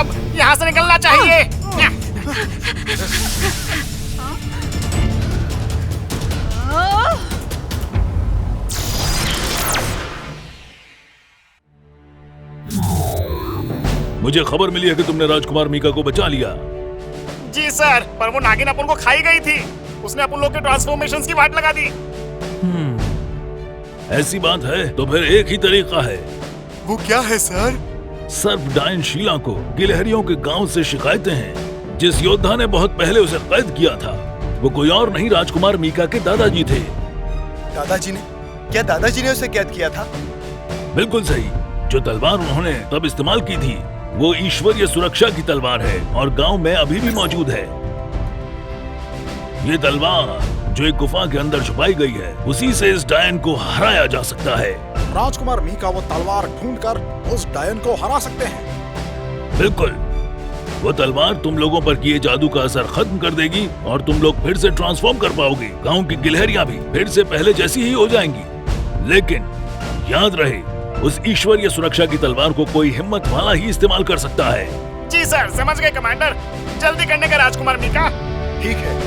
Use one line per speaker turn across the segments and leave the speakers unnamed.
अब यहाँ से निकलना चाहिए।
मुझे खबर मिली है कि तुमने राजकुमार मीका को बचा लिया।
जी सर, पर वो नागिन अपन को खाई गई थी। उसने अपन लोग के ट्रांसफॉर्मेशंस की वाट लगा दी।
ऐसी बात है तो फिर एक ही तरीका है।
वो क्या है सर?
सर्प डायन शीला को गिलहरियों के गांव से शिकायतें हैं। जिस योद्धा ने बहुत पहले उसे कैद किया था वो कोई और नहीं, राजकुमार मीका के दादाजी थे।
दादाजी ने? क्या दादाजी ने उसे कैद किया था?
बिल्कुल सही। जो तलवार उन्होंने तब इस्तेमाल की थी वो ईश्वरीय सुरक्षा की तलवार है और गांव में अभी भी मौजूद है। ये तलवार जो एक गुफा के अंदर छुपाई गई है, उसी से इस डायन को हराया जा सकता है।
राजकुमार मीका वो तलवार ढूंढकर उस डायन को हरा सकते हैं।
बिल्कुल, वो तलवार तुम लोगों पर किए जादू का असर खत्म कर देगी और तुम लोग फिर से ट्रांसफॉर्म कर पाओगे। गांव की गिलहरियां भी फिर से पहले जैसी ही हो जाएंगी। लेकिन याद रहे, उस ईश्वरीय सुरक्षा की तलवार को कोई हिम्मत वाला ही इस्तेमाल कर सकता है।
जी सर, समझ गए कमांडर। जल्दी करने का राजकुमार मीका।
ठीक है।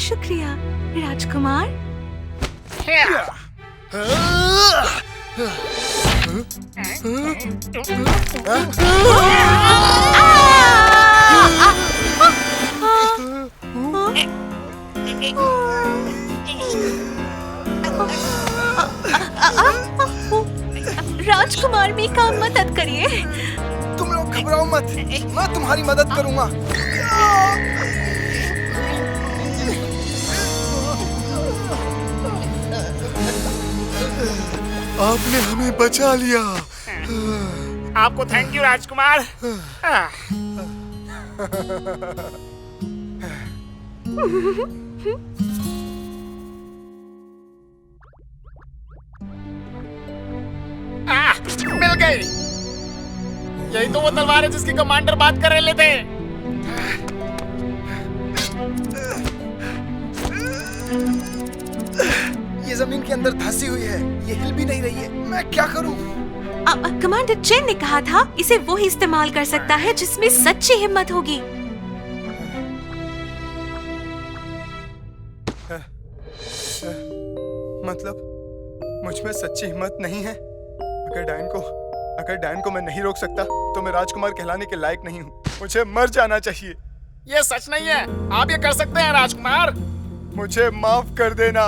शुक्रिया राजकुमार। राजकुमार मीका, मदद करिए।
तुम लोग घबराओ मत, मैं तुम्हारी मदद करूंगा। आपने हमें बचा लिया।
आपको थैंक यू राजकुमार। मिल गई। यही तो वो तलवार है जिसकी कमांडर बात कर रहे थे।
ये जमीन के अंदर धंसी हुई है, ये हिल भी नहीं रही है। मैं क्या करूं?
कमांडर चेन ने कहा था इसे वो ही इस्तेमाल कर सकता है जिसमें सच्ची हिम्मत होगी।
मतलब मुझ में सच्ची हिम्मत नहीं है? अगर डायन को मैं नहीं रोक सकता तो मैं राजकुमार कहलाने के लायक नहीं हूँ। मुझे मर जाना चाहिए।
ये सच नहीं है, आप ये कर सकते हैं राजकुमार।
मुझे माफ कर देना।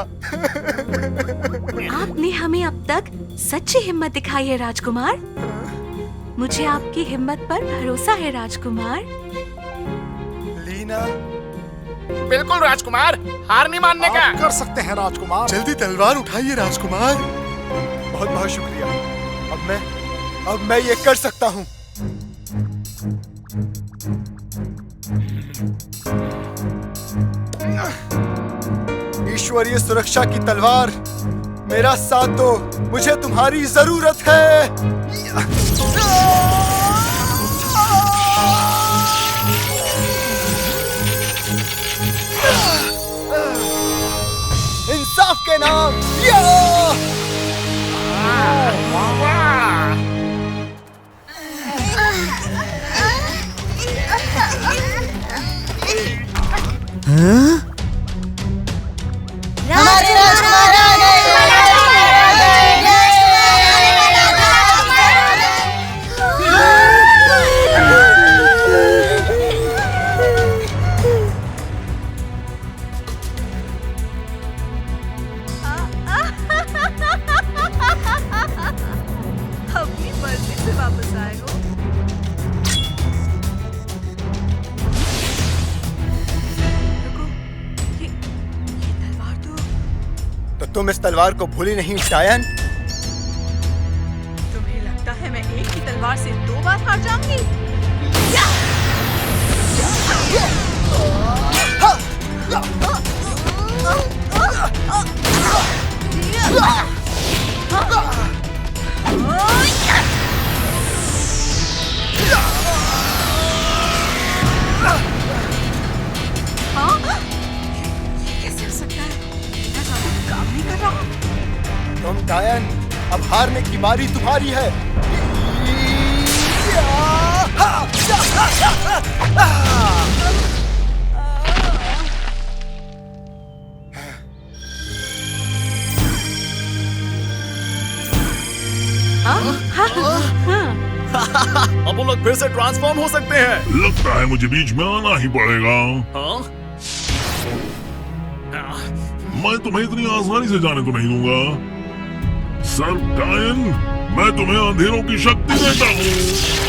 आपने हमें अब तक सच्ची हिम्मत दिखाई है राजकुमार। मुझे आपकी हिम्मत पर भरोसा है राजकुमार।
लीना।
बिल्कुल राजकुमार, हार नहीं मानने का।
आप कर सकते हैं राजकुमार।
जल्दी तलवार उठाइए राजकुमार। बहुत बहुत शुक्रिया। अब मैं ये कर सकता हूँ। ईश्वरीय सुरक्षा की तलवार, मेरा साथ दो, मुझे तुम्हारी जरूरत है। इंसाफ के नाम।
अपनी मर्जी से वापस आए हो। रुको, ये तलवार
तो तुम इस तलवार को भूली नहीं डायन?
तुम्हें लगता है मैं एक ही तलवार से 2 बार हार जाऊंगी? कैसे हो सकता है? मैं ज़्यादा काम नहीं कर रहा हूँ।
तुम डायन, अब हारने की बारी तुम्हारी है।
अब वो लोग फिर से ट्रांसफॉर्म हो सकते हैं।
लगता है मुझे बीच में आना ही पड़ेगा।
हाँ?
मैं तुम्हें इतनी आसानी से जाने तो नहीं दूंगा। सर डायन, मैं तुम्हें अंधेरों की शक्ति देता हूँ।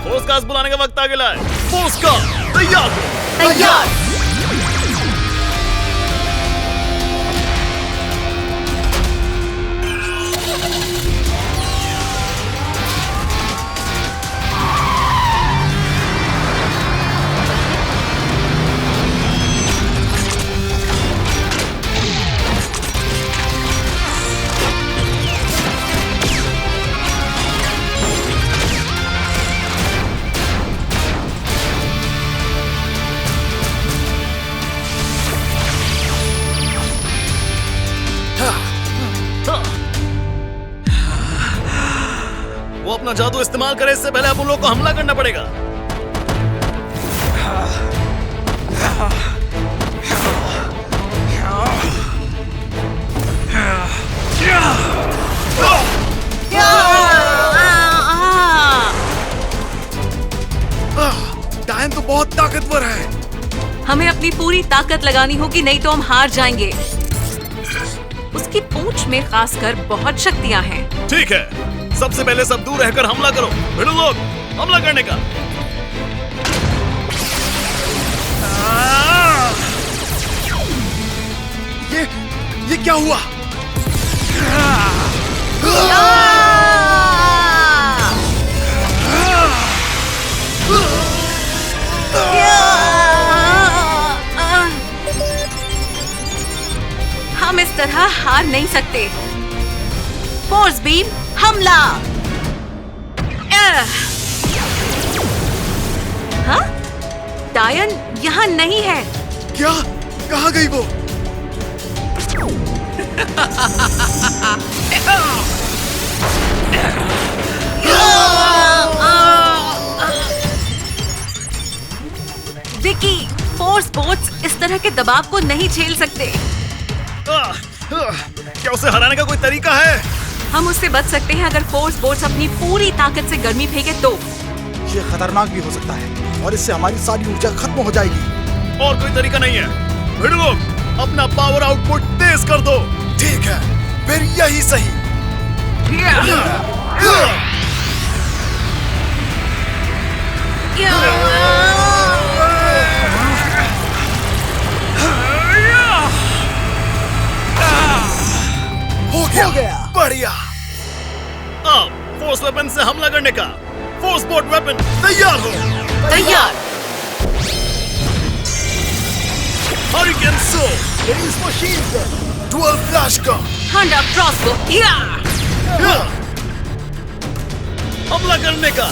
फोर्स कास्ट बुलाने का वक्त आ गया है। फोर्स का तैयार।
तैयार।
वो अपना जादू इस्तेमाल करे, इससे पहले अब उन लोग को हमला करना पड़ेगा।
डायन तो बहुत ताकतवर है।
हमें अपनी पूरी ताकत लगानी होगी, नहीं तो हम हार जाएंगे। उसकी पूंछ में खासकर बहुत शक्तियां हैं।
ठीक है, सबसे पहले सब दूर रहकर हमला करो। भिड़ो लोग, हमला करने का।
ये क्या हुआ?
हम इस तरह हार नहीं सकते। फोर्स बीम हमला। हाँ? डायन यहाँ नहीं है।
क्या? कहाँ गई वो?
विकी, फोर्स बोट्स इस तरह के दबाव को नहीं झेल सकते।
क्या उसे हराने का कोई तरीका है?
हम उससे बच सकते हैं अगर फोर्स बोट्स अपनी पूरी ताकत से गर्मी फेंके तो।
ये खतरनाक भी हो सकता है और इससे हमारी सारी ऊर्जा खत्म हो जाएगी।
और कोई तरीका नहीं है। भिड़ो लोग, अपना पावर आउटपुट तेज कर दो।
ठीक है, फिर यही सही। हो गया। बढ़िया।
अब फोर्स वेपन से हमला करने का। फोर्स बोट वेपन तैयार हो।
तैयार।
हरिकेन सो।
डुअल फ्लैश का।
हंडा क्रॉसबो।
हमला करने का।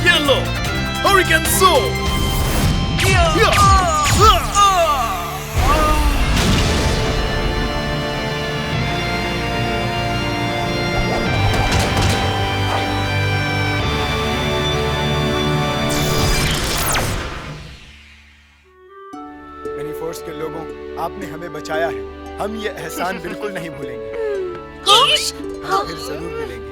ये लो, हरिकेन सोल।
मेरी फोर्स के लोगों, आपने हमें बचाया है। हम ये एहसान बिल्कुल नहीं भूलेंगे। हम फिर जरूर मिलेंगे।